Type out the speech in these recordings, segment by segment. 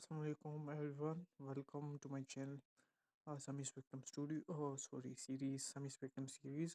Assalamualaikum everyone. Welcome to my channel, Sami Spectrum Studio. Oh, sorry, series Sami Spectrum series.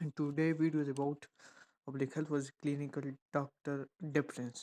And today video is about public health was clinical doctor difference.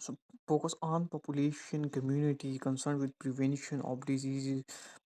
So focus on population community concerned with prevention of diseases.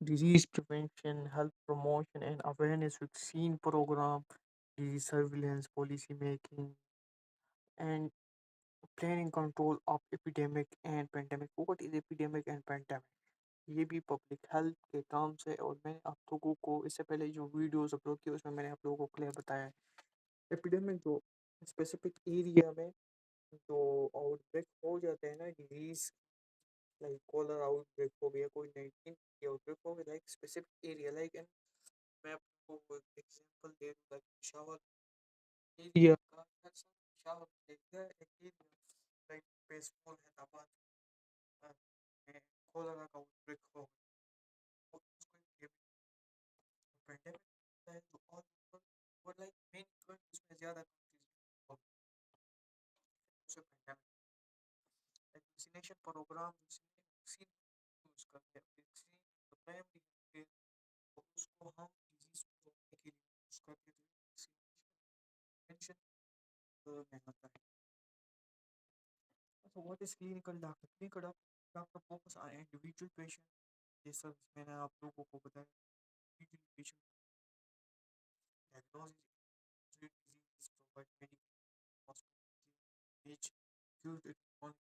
disease prevention, health promotion and awareness, vaccine program, disease surveillance, policy making, and planning control of epidemic and pandemic. What is epidemic and pandemic? یہ بھی public health کے کام سے، اور میں نے آپ لوگوں کو اس سے پہلے جو ویڈیوز اپلوڈ کی اس میں نے آپ لوگوں کو کلیئر بتایا ہے ایپیڈیمک جو اسپیسیفک ایریا میں جو آؤٹ بریک ہو جاتے ہیں نا ڈیزیز، لائک کولر آؤٹ بریک ہو گیا، کوئی 19 کی آؤٹ بریک ہو گیا، لائک اسپیسیفک ایریا، لائک میں آپ کو ایگزامپل دے دوں، لائک پشاور ایریا کا پشاور ایریا ایک ایریا لائک پیسفل حیدرآباد میں کولرا کا آؤٹ بریک ہو گیا، اور اس کو پینڈیمک ہوتا ہے جو all over like mean countries میں زیادہ کنٹریز میں ویکسینیشن پروگرام ویکسین یوز کرتے ہیں، ویکسین پرائمری ہے اس کو ہم ڈیزیز کو روکنے کے لیے یوز کرتے ہیں، ویکسینیشن میں ہوتا ہے. So what is clinical doctor? Clinical doctor focus on individual patient. جیسا میں نے آپ لوگوں کو بتایا individual patient diagnosis, treat disease, provide medical hospital age, cure it on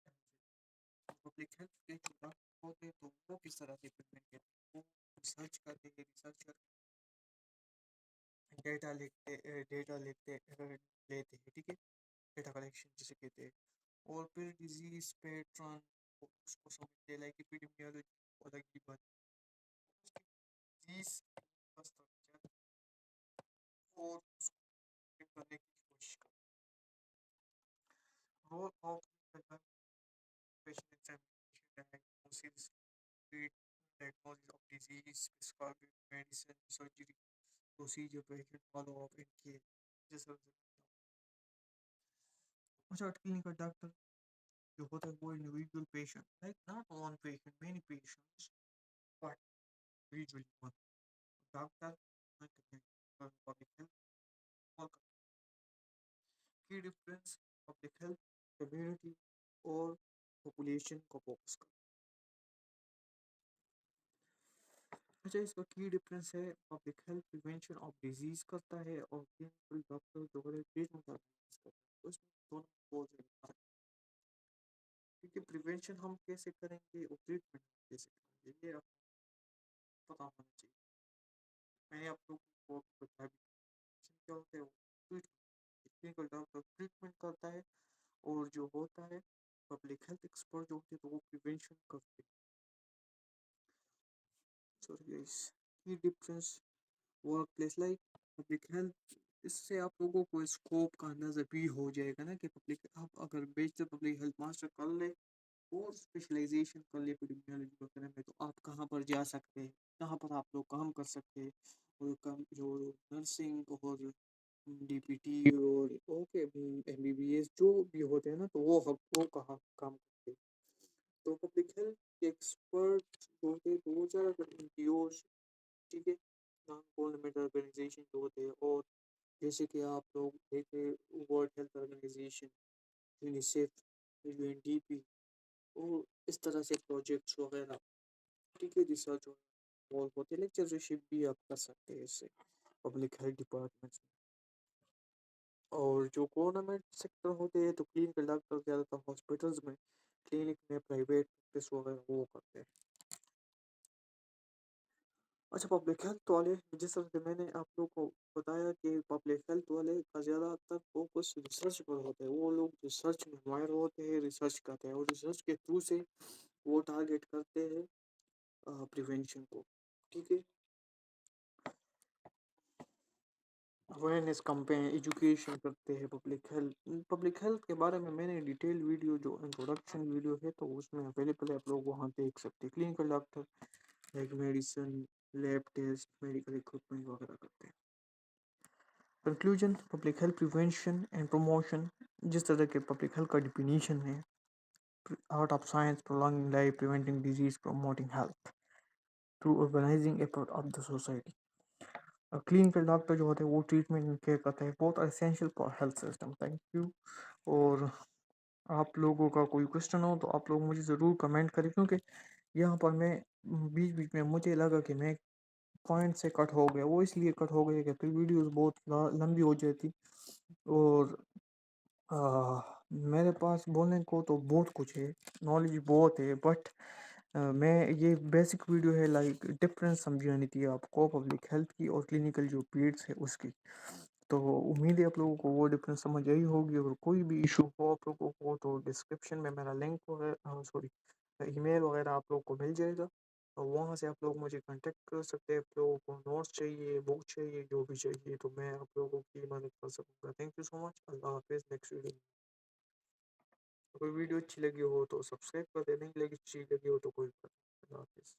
public health کے جو ڈاکٹر ہوتے ہیں تو وہ کس طرح سے پریوینٹ کرتے ہیں، وہ ریسرچ کرتے ہیں، ریسرچ کر ڈیٹا لکھتے ڈیٹا لیتے ہیں، ٹھیک ہے، ڈیٹا کلیکشن جسے کہتے ہیں، اور پھر ڈیزیز پیٹرن اس کو سمجھتے ہیں، لائک ایپیڈیمیولوجی الگ کی بات، ڈیزیز کا اسٹرکچر اور اس کو کرنے کی کوشش کرتے ہیں. Role of patient examination diagnosis diagnosis of disease, prescribing medicine, surgery, procedure, patient follow up and care. جیسا اچھا کلینکل ڈاکٹر جو ہوتا ہے وہ individual patient like not one patient many patients but individually one doctor public health کی difference public health community اور population کو focus کرتا ہے. اچھا اس کا کی ڈفرینس ہے public health prevention of disease کرتا ہے اور کلینکل ڈاکٹر جو ہے ٹریٹمنٹ کرتا ہے، اس میں دونوں بہت زیادہ فرق ہے. کیونکہ پریونشن ہم کیسے کریں گے اور ٹریٹمنٹ ہم کیسے کریں گے یہ آپ کو پتا ہونا چاہیے. میں نے آپ لوگوں کو بتایا بھی کیا ہوتا ہے وہ کلینکل ڈاکٹر ٹریٹمنٹ کرتا ہے، اور جو ہوتا ہے پبلک ہیلتھ ایکسپرٹ جو ہوتے ہیں تو وہ پریونشن کرتے ہیں. سوری گائس کی difference workplace like public health, اس سے آپ لوگوں کو اسکوپ کا اندازہ بھی ہو جائے گا نا کہ پبلک آپ اگر بیچتے پبلک ہیلتھ ماسٹر کر لے اور اسپیشلائزیشن کر لے ایپیڈیمیولوجی وغیرہ میں تو آپ کہاں پر جا سکتے ہیں، کہاں پر آپ لوگ کام کر سکتے ہیں، اور جو نرسنگ اور ڈی پی ٹی اور okay M B B S جو بھی ہوتے ہیں نا تو وہ کہاں کام کرتے ہیں. تو پبلک ہیلتھ کے ایکسپرٹ ہوتے ہیں تو وہ زیادہ تر این جی اوز، ٹھیک ہے، نان گورنمنٹ آرگنائزیشن جو ہوتے ہیں، اور جیسے کہ آپ لوگ دیکھیں world health organisation, UNICEF, U N D P, اور اس طرح سے پروجیکٹس وغیرہ، ٹھیک ہے، ریسرچ اور ہوتے ہیں، لیکچرشپ بھی آپ کر سکتے ہیں اس سے پبلک ہیلتھ ڈپارٹمنٹس میں. اور جو گورنمنٹ سیکٹر ہوتے ہیں تو کلینکل ڈاکٹر زیادہ تر ہاسپٹلز میں، کلینک میں، پرائیویٹ پریکٹس وغیرہ وہ کرتے ہیں. اچھا پبلک ہیلتھ والے جس طرح سے میں نے آپ لوگ کو بتایا کہ پبلک ہیلتھ والے کا زیادہ تر فوکس ریسرچ پر ہوتا ہے، وہ لوگ ریسرچ میں ماہر ہوتے ہیں، ریسرچ کرتے ہیں، اور ریسرچ کے تھرو سے وہ ٹارگیٹ کرتے ہیں پریونشن کو، ٹھیک ہے. اویئرنیس کمپین ایجوکیشن کرتے ہیں پبلک ہیلتھ کے بارے میں نے ڈیٹیل ویڈیو جو انٹروڈکشن ویڈیو ہے تو اس میں اویلیبل ہے، آپ لوگ وہاں دیکھ سکتے ہیں. Clinical doctor like medicine, lab test, medical equipment وغیرہ کرتے ہیں. Conclusion public health prevention and promotion, جس طرح کے پبلک ہیلتھ کا ڈیفینیشن ہے art of science prolonging life preventing disease promoting health through organizing effort of the society. Clinical doctor جو ہوتے ہیں وہ ٹریٹمنٹ کیئر کرتے ہیں بہت essential for health system. Thank you. اور آپ لوگوں کا کوئی کوشچن ہو تو آپ لوگ مجھے ضرور کمنٹ کریں، کیونکہ یہاں پر میں بیچ بیچ میں مجھے لگا کہ میں پوائنٹ سے کٹ ہو گیا، وہ اس لیے کٹ ہو گیا کہ پھر ویڈیوز بہت لمبی ہو جاتی، اور میرے پاس بولنے کو تو بہت کچھ ہے، نالج بہت ہے، بٹ میں یہ بیسک ویڈیو ہے لائک ڈفرینس سمجھانی تھی آپ کو پبلک ہیلتھ کی اور کلینکل جو پیڈس ہے اس کی. تو امید ہے آپ لوگوں کو وہ ڈفرینس سمجھ آئی ہوگی. اور کوئی بھی ایشو ہو آپ لوگوں کو تو ڈسکرپشن میں میرا لنک وغیرہ سوری ای میل وغیرہ آپ لوگوں کو مل جائے گا. وہاں سے آپ لوگ مجھے کانٹیکٹ کر سکتے ہیں. آپ لوگوں کو نوٹس چاہیے, بک چاہیے, جو بھی چاہیے تو میں آپ لوگوں کی مدد کر سکوں گا. تھینک یو سو مچ. اللہ حافظ. Next video. کوئی ویڈیو اچھی لگی ہو تو سبسکرائب کر دیں, نہیں لگی اچھی لگی ہو تو کوئی بات نہیں. اللہ حافظ.